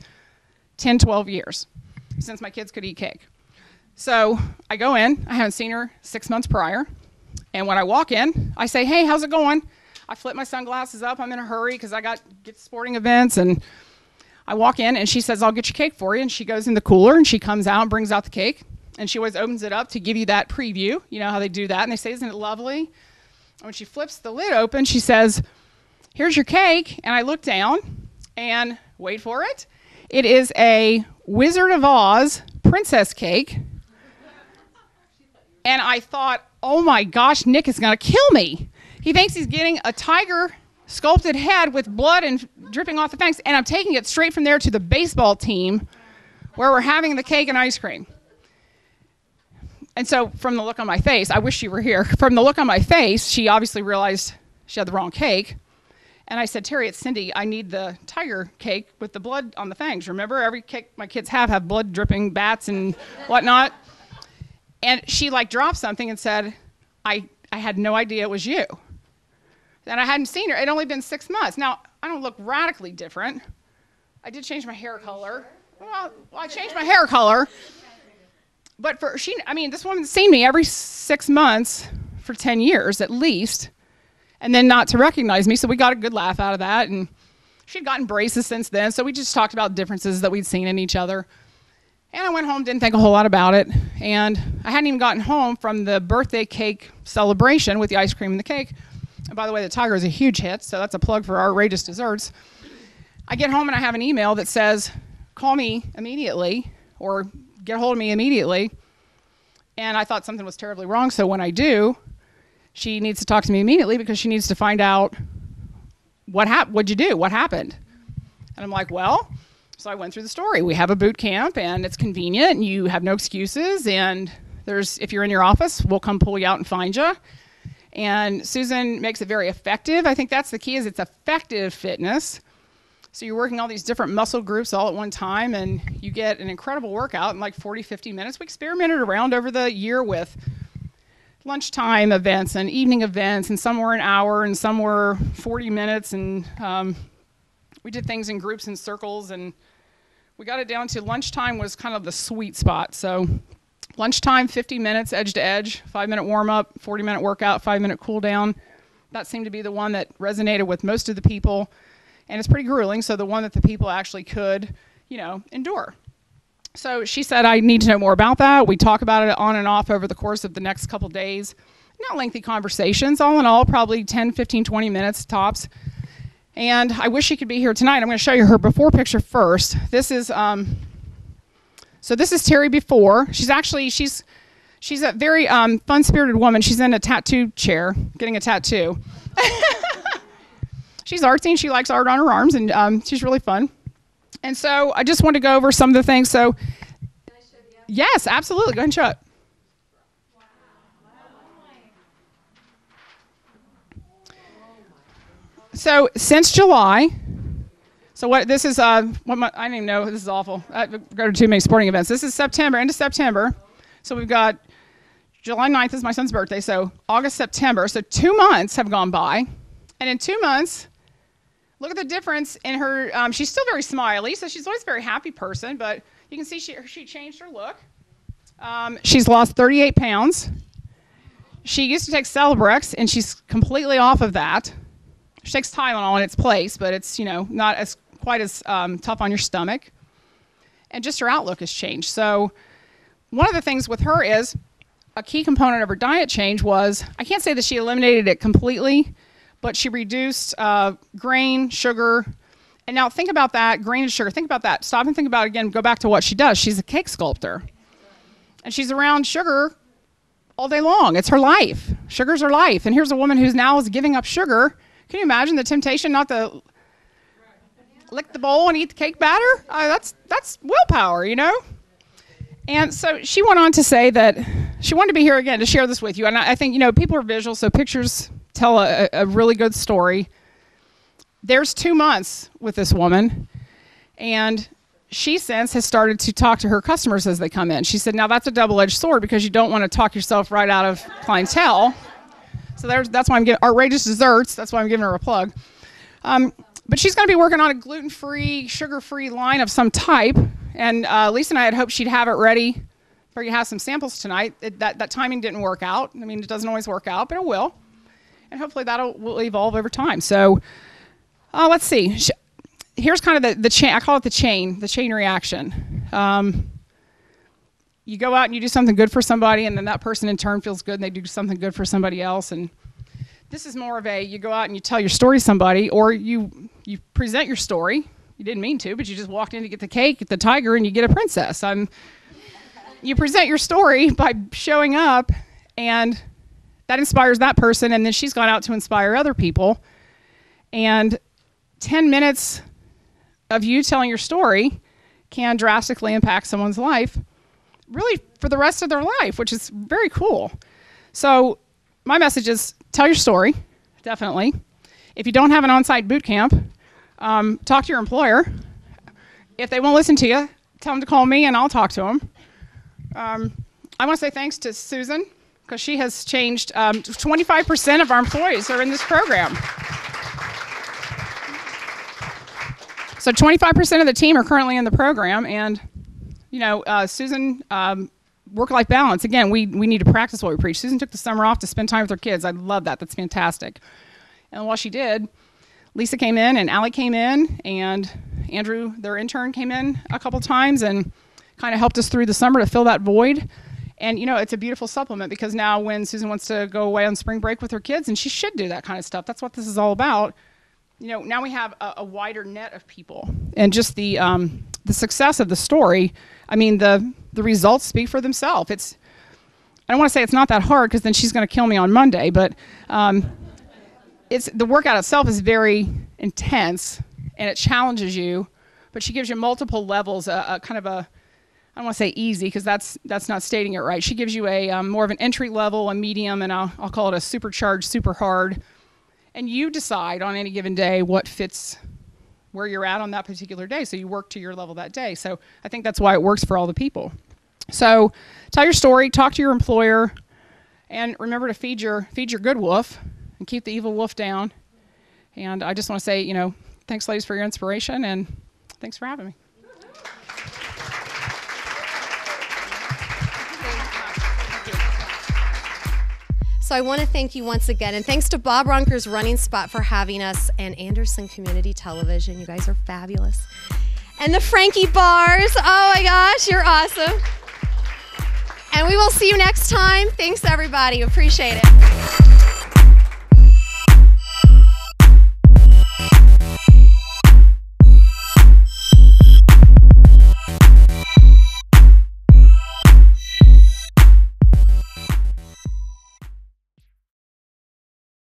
10, 12 years, since my kids could eat cake. So I go in, I haven't seen her 6 months prior, and when I walk in, I say, hey, how's it going? I flip my sunglasses up, I'm in a hurry because I get sporting events, and I walk in, and she says, I'll get your cake for you, and she goes in the cooler, and she comes out and brings out the cake. And she always opens it up to give you that preview. You know how they do that. And they say, isn't it lovely? And when she flips the lid open, she says, here's your cake. And I look down and wait for it. It is a Wizard of Oz princess cake. And I thought, oh my gosh, Nick is going to kill me. He thinks he's getting a tiger sculpted head with blood and dripping off the fangs. And I'm taking it straight from there to the baseball team where we're having the cake and ice cream. And so from the look on my face, I wish she were here. From the look on my face, she obviously realized she had the wrong cake. And I said, Terry, it's Cindy. I need the tiger cake with the blood on the fangs. Remember, every cake my kids have blood dripping bats and whatnot. And she like dropped something and said, I had no idea it was you. And I hadn't seen her. It'd only been 6 months. Now, I don't look radically different. I did change my hair color. Well, I changed my hair color. But this woman's seen me every 6 months for 10 years at least, and then not to recognize me. So we got a good laugh out of that. And she'd gotten braces since then. So we just talked about differences that we'd seen in each other. And I went home, didn't think a whole lot about it. And I hadn't even gotten home from the birthday cake celebration with the ice cream and the cake. And by the way, the tiger is a huge hit, so that's a plug for our outrageous desserts. I get home and I have an email that says, call me immediately or get a hold of me immediately. And I thought something was terribly wrong. So when I do, she needs to talk to me immediately because she needs to find out what'd you do? What happened? And I'm like, well, so I went through the story. We have a boot camp and it's convenient and you have no excuses. And if you're in your office, we'll come pull you out and find you. And Susan makes it very effective. I think that's the key, is it's effective fitness. So you're working all these different muscle groups all at one time, and you get an incredible workout in like 40, 50 minutes. We experimented around over the year with lunchtime events and evening events, and some were an hour and some were 40 minutes. And we did things in groups and circles, and we got it down to lunchtime was kind of the sweet spot. So lunchtime, 50 minutes, edge to edge, 5-minute warm up, 40-minute workout, 5-minute cool down. That seemed to be the one that resonated with most of the people. And it's pretty grueling, so the one that the people actually could, endure. So she said, I need to know more about that. We talk about it on and off over the course of the next couple days. Not lengthy conversations, all in all, probably 10, 15, 20 minutes tops. And I wish she could be here tonight. I'm going to show you her before picture first. This is Terry before. She's a very fun-spirited woman. She's in a tattoo chair, getting a tattoo. She's artsy and she likes art on her arms, and she's really fun. And so I just want to go over some of the things. So, yes, absolutely. Go ahead and show it. So since July, so what this is, I didn't even know, this is awful. I go to too many sporting events. This is September, end of September. So we've got July 9th is my son's birthday, so August, September. So 2 months have gone by. And in 2 months, look at the difference in her. She's still very smiley, so she's always a very happy person, but you can see she changed her look. She's lost 38 pounds. She used to take Celebrex, and she's completely off of that. She takes Tylenol in its place, but it's, not quite as tough on your stomach. And just her outlook has changed. So one of the things with her is a key component of her diet change was, I can't say that she eliminated it completely, but she reduced grain, sugar. And now think about that, grain and sugar. Think about that. Stop and think about it again. Go back to what she does. She's a cake sculptor. And she's around sugar all day long. It's her life. Sugar's her life. And here's a woman who's now is giving up sugar. Can you imagine the temptation not to lick the bowl and eat the cake batter? That's willpower, And so she went on to say that she wanted to be here again to share this with you. And I think, people are visual, so pictures tell a really good story. There's 2 months with this woman, and she since has started to talk to her customers as they come in. She said, now that's a double-edged sword because you don't want to talk yourself right out of clientele. So that's why I'm giving outrageous desserts. That's why I'm giving her a plug. But she's going to be working on a gluten-free, sugar-free line of some type. And Lisa and I had hoped she'd have it ready for you to have some samples tonight. That timing didn't work out. I mean, it doesn't always work out, but it will. And hopefully will evolve over time. So let's see. Here's kind of the chain. I call it the chain reaction. You go out and you do something good for somebody, and then that person in turn feels good, and they do something good for somebody else. And this is more of you go out and you tell your story to somebody, or you present your story. You didn't mean to, but you just walked in to get the cake, get the tiger, and you get a princess. You present your story by showing up, and that inspires that person, and then she's gone out to inspire other people. And 10 minutes of you telling your story can drastically impact someone's life, really for the rest of their life, which is very cool. So my message is tell your story, definitely. If you don't have an on-site boot camp, talk to your employer. If they won't listen to you, tell them to call me and I'll talk to them. I want to say thanks to Susan, because she has changed. 25% of our employees are in this program. So 25% of the team are currently in the program, and Susan, work-life balance. Again, we need to practice what we preach. Susan took the summer off to spend time with her kids. I love that. That's fantastic. And while she did, Lisa came in and Allie came in, and Andrew, their intern, came in a couple times and kind of helped us through the summer to fill that void. And it's a beautiful supplement, because now when Susan wants to go away on spring break with her kids, and she should do that kind of stuff, that's what this is all about. Now we have a wider net of people, and just the success of the story. I mean, the results speak for themselves. I don't want to say it's not that hard, because then she's going to kill me on Monday, but it's the workout itself is very intense, and it challenges you, but she gives you multiple levels, a kind of a, I don't want to say easy, because that's not stating it right. She gives you a more of an entry level, a medium, and I'll call it a supercharged, super hard. And you decide on any given day what fits where you're at on that particular day. So you work to your level that day. So I think that's why it works for all the people. So tell your story, talk to your employer, and remember to feed your good wolf and keep the evil wolf down. And I just want to say, thanks, ladies, for your inspiration, and thanks for having me. So I want to thank you once again, and thanks to Bob Ronker's Running Spot for having us, and Anderson Community Television. You guys are fabulous. And the Frankie Bars. Oh my gosh, you're awesome. And we will see you next time. Thanks, everybody. Appreciate it.